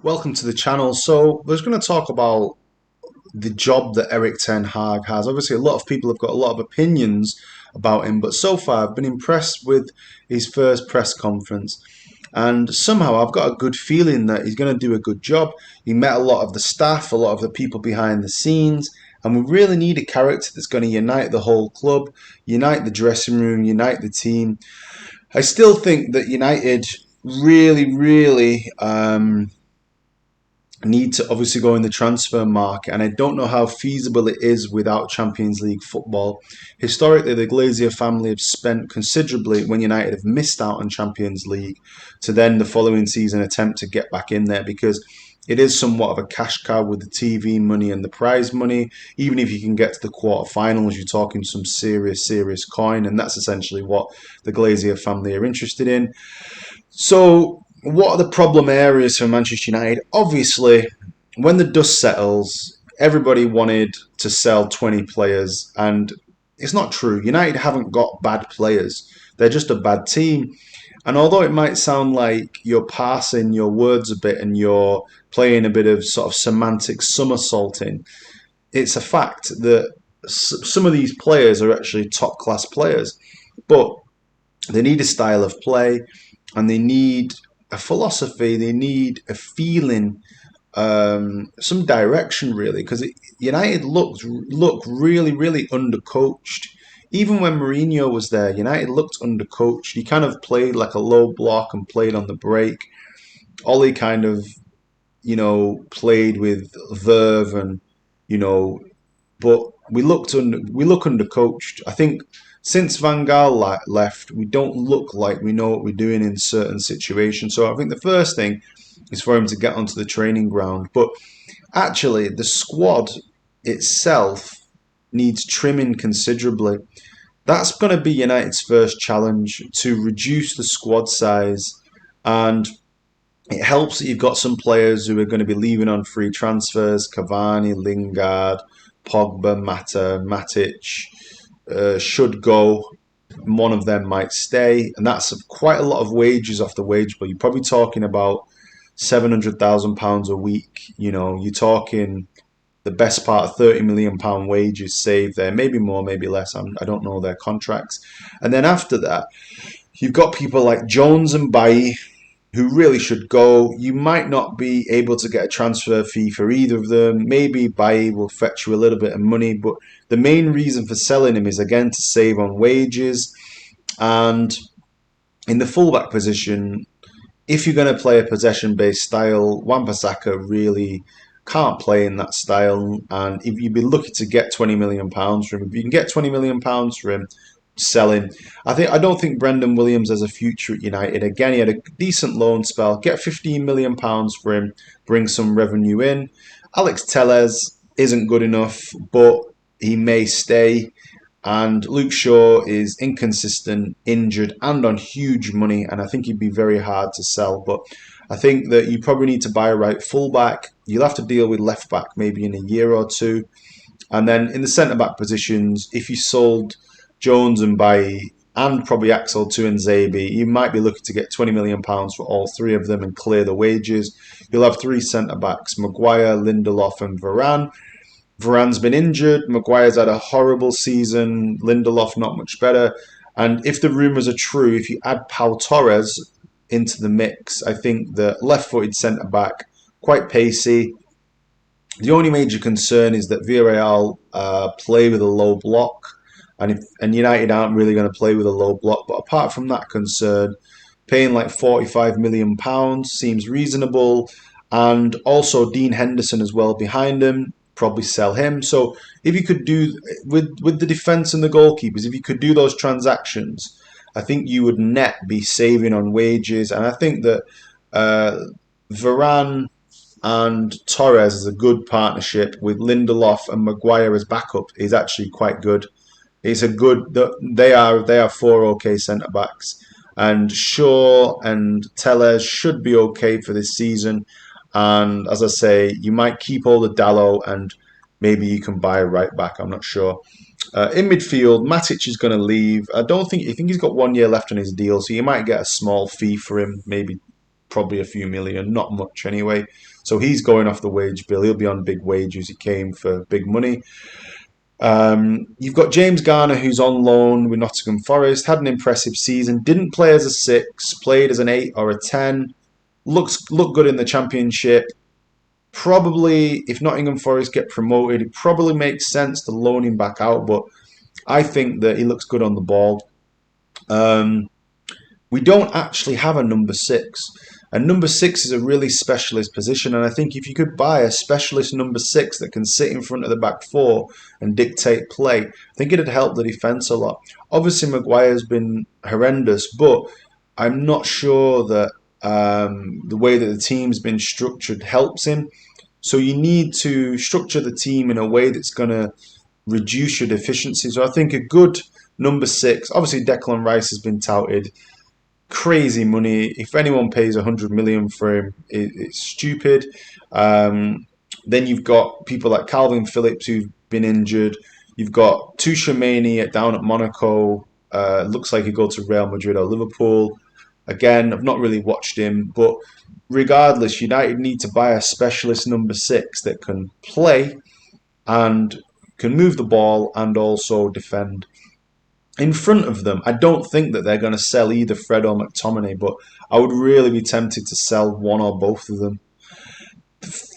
Welcome to the channel. So, we're going to talk about the job that Erik Ten Hag has. Obviously, a lot of people have got a lot of opinions about him, but so far I've been impressed with his first press conference. And somehow I've got a good feeling that he's going to do a good job. He met a lot of the staff, a lot of the people behind the scenes, and we really need a character that's going to unite the whole club, unite the dressing room, unite the team. I still think that United really need to obviously go in the transfer market, and I don't know how feasible it is without Champions League football. Historically, the Glazier family have spent considerably when United have missed out on Champions League to then the following season attempt to get back in there because it is somewhat of a cash cow with the TV money and the prize money. Even if you can get to the quarterfinals, you're talking some serious coin, and that's essentially what the Glazier family are interested in. So, what are the problem areas for Manchester United? Obviously, when the dust settles, everybody wanted to sell 20 players, and it's not true. United haven't got bad players, they're just a bad team. And although it might sound like you're parsing your words a bit and you're playing a bit of sort of semantic somersaulting, it's a fact that some of these players are actually top class players, but they need a style of play and they need a philosophy, they need a feeling, some direction really, because United look really undercoached. Even when Mourinho was there, United looked undercoached. He kind of played like a low block and played on the break. Ollie kind of, played with verve and, you know, but we look undercoached. I think since Van Gaal left, we don't look like we know what we're doing in certain situations. So I think the first thing is for him to get onto the training ground. But actually, the squad itself needs trimming considerably. That's going to be United's first challenge to reduce the squad size, and it helps that you've got some players who are going to be leaving on free transfers: Cavani, Lingard, Pogba, Mata, Matic should go. One of them might stay, and that's quite a lot of wages off the wage bill. You're probably talking about £700,000 a week. You're talking the best part of £30 million wages saved there. Maybe more, maybe less. I don't know their contracts. And then after that, you've got people like Jones and Bailly who really should go. You might not be able to get a transfer fee for either of them. Maybe Bailly will fetch you a little bit of money, but the main reason for selling him is again to save on wages. And in the fullback position, if you're going to play a possession-based style, Wan-Bissaka really can't play in that style. And if you'd be lucky to get £20 million for him, if you can get £20 million for him, selling. I don't think Brendan Williams has a future at United. Again, he had a decent loan spell. Get £15 million for him, bring some revenue in. Alex Telles isn't good enough, but he may stay. And Luke Shaw is inconsistent, injured, and on huge money, and I think he'd be very hard to sell. But I think that you probably need to buy a right fullback. You'll have to deal with left back maybe in a year or two. And then in the centre back positions, if you sold Jones and Bailly and probably Axel Tuanzebe, you might be looking to get £20 million for all three of them and clear the wages. You'll have three centre backs: Maguire, Lindelof, and Varane. Varane's been injured. Maguire's had a horrible season. Lindelof not much better. And if the rumours are true, if you add Pau Torres into the mix, I think the left-footed centre back, quite pacey. The only major concern is that Villarreal play with a low block, and United aren't really going to play with a low block. But apart from that concern, paying like £45 million seems reasonable, and also Dean Henderson as well behind him. Probably sell him. So if you could do with the defence and the goalkeepers, if you could do those transactions, I think you would net be saving on wages. And I think that Varane and Torres is a good partnership with Lindelof and Maguire as backup is actually quite good. It's a good. They are four okay centre backs, and Shaw and Telles should be okay for this season. And as I say, you might keep all the Dallo and maybe you can buy a right back. I'm not sure. In midfield, Matic is going to leave. I think he's got 1 year left on his deal, so you might get a small fee for him, maybe probably a few million, not much anyway. So he's going off the wage bill. He'll be on big wages. He came for big money. You've got James Garner, who's on loan with Nottingham Forest, had an impressive season, didn't play as a 6, played as an 8 or a 10, looked good in the Championship. Probably, if Nottingham Forest get promoted, it probably makes sense to loan him back out, but I think that he looks good on the ball. We don't actually have a number 6. And number 6 is a really specialist position. And I think if you could buy a specialist number 6 that can sit in front of the back four and dictate play, I think it'd help the defence a lot. Obviously, Maguire's been horrendous, but I'm not sure that the way that the team's been structured helps him. So you need to structure the team in a way that's going to reduce your deficiency. So I think a good number 6, obviously Declan Rice has been touted. Crazy money. If anyone pays 100 million for him, it's stupid. Then you've got people like Calvin Phillips who've been injured. You've got Tuchemani down at Monaco. Looks like he'll go to Real Madrid or Liverpool. Again, I've not really watched him, but regardless, United need to buy a specialist number 6 that can play and can move the ball and also defend. In front of them, I don't think that they're going to sell either Fred or McTominay, but I would really be tempted to sell one or both of them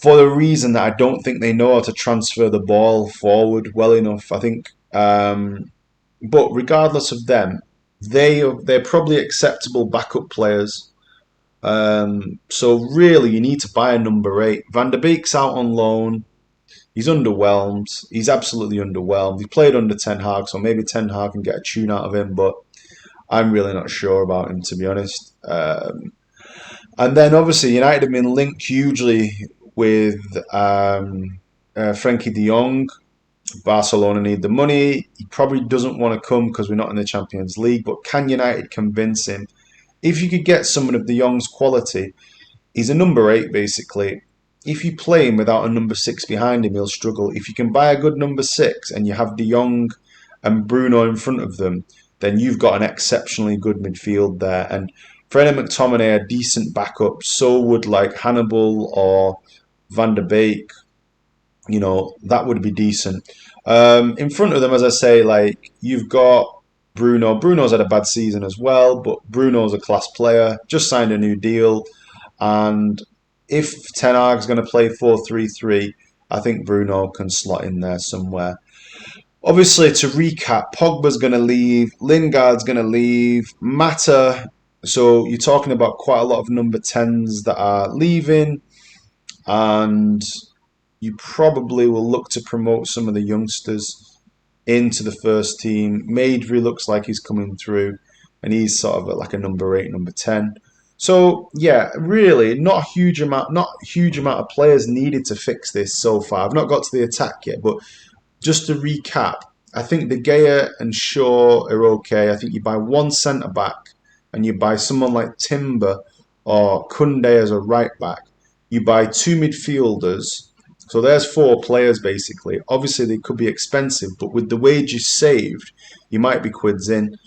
for the reason that I don't think they know how to transfer the ball forward well enough. I think, but regardless of them, they're probably acceptable backup players. So really, you need to buy a number 8. Van der Beek's out on loan. He's underwhelmed. He's absolutely underwhelmed. He played under Ten Hag, so maybe Ten Hag can get a tune out of him, but I'm really not sure about him, to be honest. And then, obviously, United have been linked hugely with Frenkie de Jong. Barcelona need the money. He probably doesn't want to come because we're not in the Champions League, but can United convince him? If you could get someone of de Jong's quality, he's a number 8, basically. If you play him without a number 6 behind him, he'll struggle. If you can buy a good number 6 and you have de Jong and Bruno in front of them, then you've got an exceptionally good midfield there. And Fred and McTominay are decent backups. So would like Hannibal or Van der Beek. You know, that would be decent. In front of them, as I say, like you've got Bruno. Bruno's had a bad season as well, but Bruno's a class player. Just signed a new deal. And if Ten Hag's going to play 4-3-3, I think Bruno can slot in there somewhere. Obviously, to recap, Pogba's going to leave, Lingard's going to leave, Mata. So you're talking about quite a lot of number 10s that are leaving, and you probably will look to promote some of the youngsters into the first team. Maidry looks like he's coming through, and he's sort of like a number 8, number 10. So yeah, really not a huge amount of players needed to fix this so far. I've not got to the attack yet, but just to recap, I think De Gea and Shaw are okay. I think you buy one centre back and you buy someone like Timber or Koundé as a right back. You buy 2 midfielders. So there's 4 players basically. Obviously they could be expensive, but with the wages saved, you might be quids in.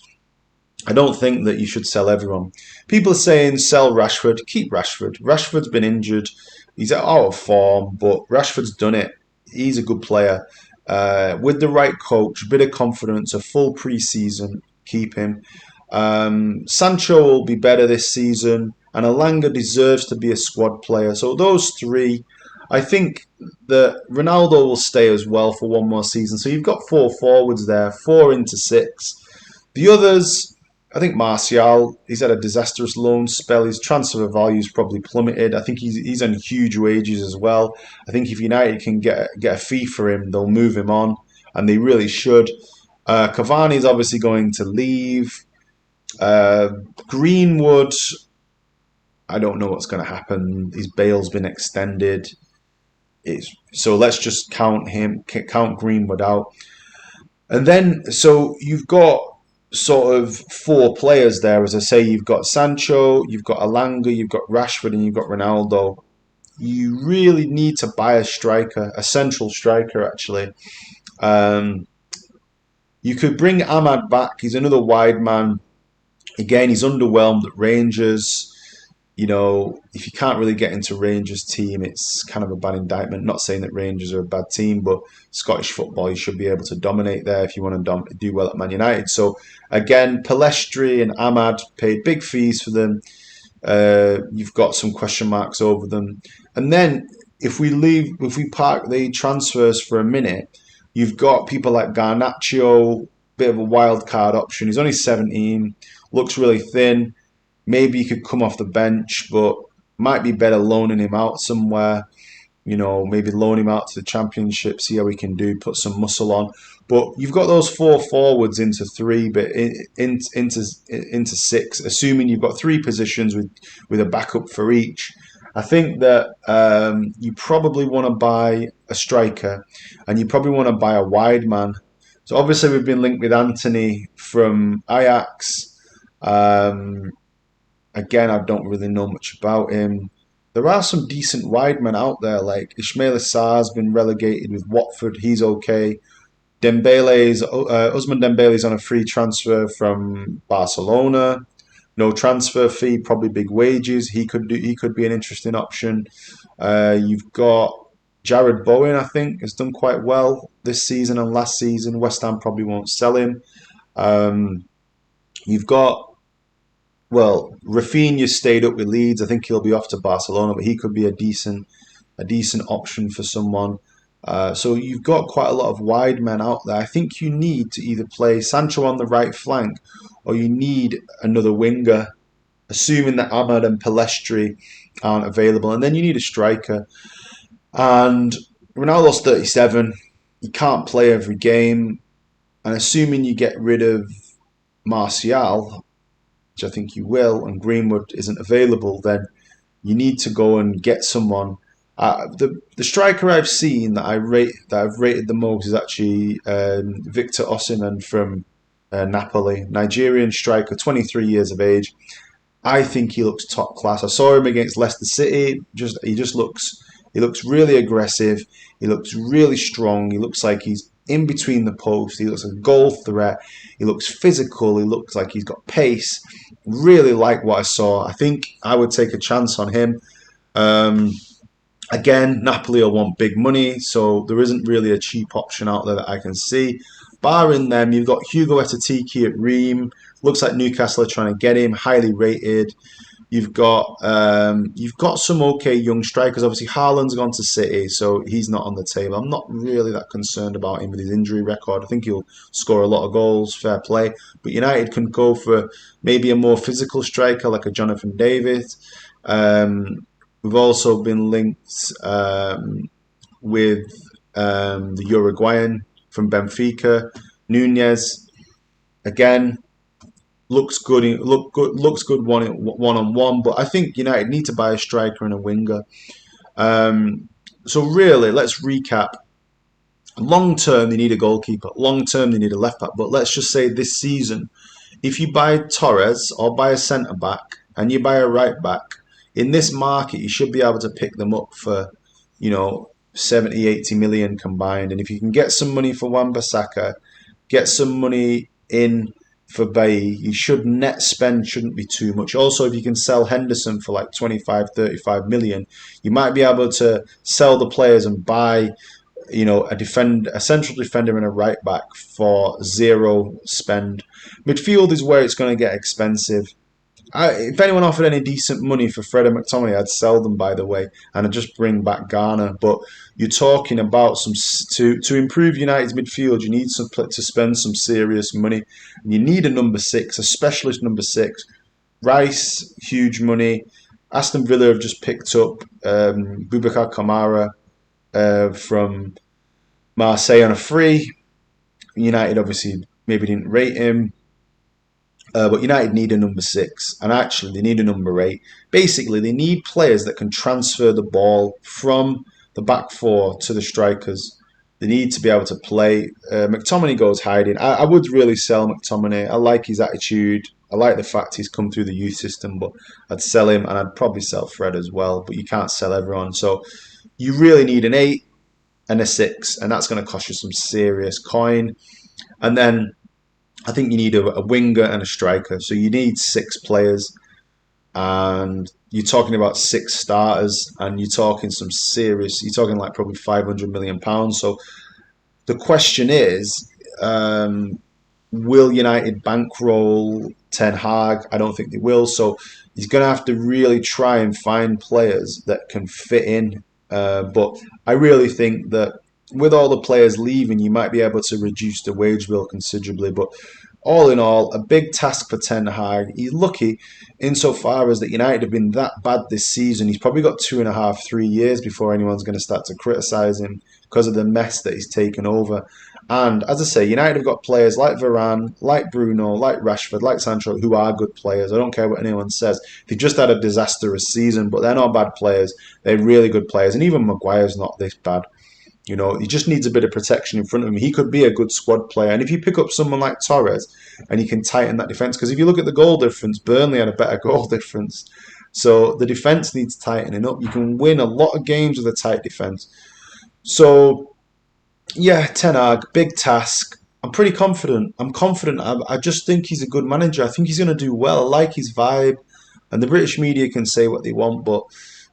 I don't think that you should sell everyone. People are saying sell Rashford, keep Rashford. Rashford's been injured. He's out of form, but Rashford's done it. He's a good player. With the right coach, a bit of confidence, a full pre-season, keep him. Sancho will be better this season, and Elanga deserves to be a squad player. So those 3, I think that Ronaldo will stay as well for one more season. So you've got 4 forwards there, 4 into 6. The others, I think Martial, he's had a disastrous loan spell. His transfer value's probably plummeted. I think he's on huge wages as well. I think if United can get a fee for him, they'll move him on, and they really should. Cavani's obviously going to leave. Greenwood, I don't know what's going to happen. His bail's been extended. So let's just count Greenwood out. And then, so you've got sort of 4 players there. As I say, you've got Sancho, you've got Elanga, you've got Rashford, and you've got Ronaldo. You really need to buy a striker, a central striker, actually. You could bring Ahmad back. He's another wide man. Again, he's underwhelmed at Rangers. if you can't really get into Rangers' team, it's kind of a bad indictment. Not saying that Rangers are a bad team, but Scottish football, you should be able to dominate there if you want to do well at Man United. So again, Pellistri and Ahmad paid big fees for them. You've got some question marks over them. And then if we park the transfers for a minute, you've got people like Garnacho, bit of a wild card option. He's only 17, looks really thin. Maybe he could come off the bench, but might be better loaning him out somewhere. Maybe loan him out to the Championship, see how he can do, put some muscle on. But you've got those 4 forwards into 3, but into 6, assuming you've got 3 positions with a backup for each. I think that you probably want to buy a striker, and you probably want to buy a wide man. So obviously we've been linked with Anthony from Ajax. Again, I don't really know much about him. There are some decent wide men out there, like Ismail Sarr's been relegated with Watford. He's okay. Usman Dembele's on a free transfer from Barcelona. No transfer fee, probably big wages. He could be an interesting option. You've got Jared Bowen, I think, has done quite well this season and last season. West Ham probably won't sell him. You've got Rafinha stayed up with Leeds. I think he'll be off to Barcelona, but he could be a decent option for someone. So you've got quite a lot of wide men out there. I think you need to either play Sancho on the right flank, or you need another winger, assuming that Ahmad and Pellistri aren't available, and then you need a striker. And Ronaldo's 37. He can't play every game, and assuming you get rid of Martial, which I think you will, and Greenwood isn't available, then you need to go and get someone. The striker I've seen that I've rated the most is actually Victor Osimhen from Napoli, Nigerian striker, 23 years of age. I think he looks top class. I saw him against Leicester City. He looks really aggressive. He looks really strong. He looks like he's in between the posts. He looks like a goal threat. He looks physical. He looks like he's got pace. Really like what I saw. I think I would take a chance on him. Again, Napoli will want big money, so there isn't really a cheap option out there that I can see. Barring them, you've got Hugo Ekitike at Reims. Looks like Newcastle are trying to get him, highly rated. You've got some okay young strikers. Obviously, Haaland's gone to City, so he's not on the table. I'm not really that concerned about him with his injury record. I think he'll score a lot of goals, fair play. But United can go for maybe a more physical striker like a Jonathan David. We've also been linked with the Uruguayan from Benfica, Nunez. Again, looks good. Looks good one-on-one. But I think United need to buy a striker and a winger. So really, let's recap. Long term, they need a goalkeeper. Long term, they need a left back. But let's just say this season, if you buy Torres or buy a centre back and you buy a right back, in this market, you should be able to pick them up for, 70, 80 million combined. And if you can get some money for Wan-Bissaka, get some money in for Bailly, net spend shouldn't be too much. Also, if you can sell Henderson for like 25, 35 million, you might be able to sell the players and buy, a central defender and a right back for zero spend. Midfield is where it's going to get expensive. If anyone offered any decent money for Fred and McTominay, I'd sell them, by the way, and I'd just bring back Garner. But you're talking about to improve United's midfield, you need to spend some serious money. You need a number 6, a specialist number 6. Rice, huge money. Aston Villa have just picked up Boubacar Kamara from Marseille on a free. United obviously maybe didn't rate him. But United need a number 6, and actually they need a number 8. Basically, they need players that can transfer the ball from the back 4 to the strikers. They need to be able to play. McTominay goes hiding. I would really sell McTominay. I like his attitude. I like the fact he's come through the youth system, but I'd sell him, and I'd probably sell Fred as well, but you can't sell everyone. So you really need an 8 and a 6, and that's going to cost you some serious coin. And then I think you need a winger and a striker. So you need 6 players. and you're talking about 6 starters, and you're talking some serious. You're talking like probably £500 million. So the question is, will United bankroll Ten Hag? I don't think they will. So he's going to have to really try and find players that can fit in. But I really think that with all the players leaving, you might be able to reduce the wage bill considerably. But all in all, a big task for Ten Hag. He's lucky insofar as that United have been that bad this season. He's probably got 2.5, 3 years before anyone's going to start to criticise him because of the mess that he's taken over. And as I say, United have got players like Varane, like Bruno, like Rashford, like Sancho, who are good players. I don't care what anyone says. They just had a disastrous season, but they're not bad players. They're really good players. And even Maguire's not this bad. You know, he just needs a bit of protection in front of him. He could be a good squad player. And if you pick up someone like Torres and you can tighten that defence, because if you look at the goal difference, Burnley had a better goal difference. So the defence needs tightening up. You can win a lot of games with a tight defence. So yeah, Ten Hag, big task. I'm pretty confident. I'm confident. I just think he's a good manager. I think he's going to do well. I like his vibe. And the British media can say what they want, but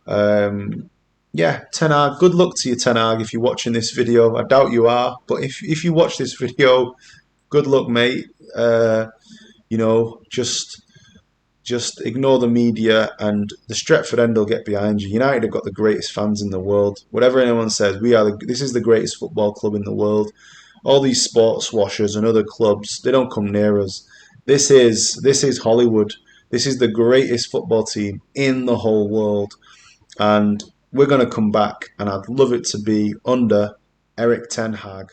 um, yeah, Ten Hag, good luck to you, Ten Hag, if you're watching this video. I doubt you are, but if you watch this video, good luck, mate. You know, just ignore the media, and the Stretford end will get behind you. United have got the greatest fans in the world. Whatever anyone says, this is the greatest football club in the world. All these sports washers and other clubs, they don't come near us. This is Hollywood. This is the greatest football team in the whole world, and we're going to come back, and I'd love it to be under Erik Ten Hag.